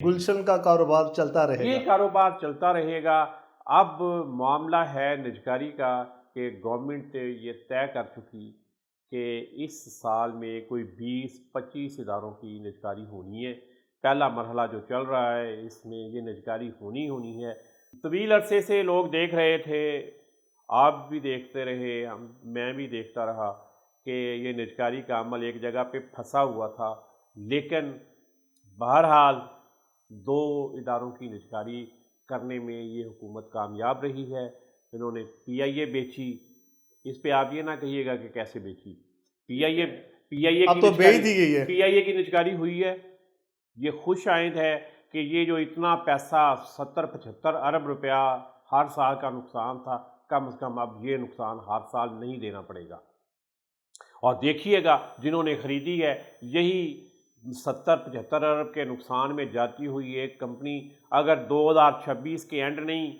گلشن کا کاروبار چلتا رہے یہ گا۔ کاروبار چلتا رہے گا۔ اب معاملہ ہے نجکاری کا کہ گورنمنٹ یہ طے کر چکی کہ اس سال میں کوئی 20-25 اداروں کی نجکاری ہونی ہے۔ پہلا مرحلہ جو چل رہا ہے اس میں یہ نجکاری ہونی ہے۔ طویل عرصے سے لوگ دیکھ رہے تھے، آپ بھی دیکھتے رہے، میں بھی دیکھتا رہا کہ یہ نجکاری کا عمل ایک جگہ پہ پھنسا ہوا تھا، لیکن بہرحال 2 اداروں کی نجکاری کرنے میں یہ حکومت کامیاب رہی ہے۔ انہوں نے پی آئی اے بیچی، اس پہ آپ یہ نہ کہیے گا کہ کیسے بیچی، پی آئی اے اب تو بیچ دی گئی ہے۔ پی آئی اے کی نجکاری ہوئی ہے۔ یہ خوش آئند ہے کہ یہ جو اتنا پیسہ 70-75 ارب روپیہ ہر سال کا نقصان تھا، کم از کم اب یہ نقصان ہر سال نہیں دینا پڑے گا۔ اور دیکھیے گا جنہوں نے خریدی ہے، یہی 70-75 ارب کے نقصان میں جاتی ہوئی ایک کمپنی اگر 2026 کے اینڈ نہیں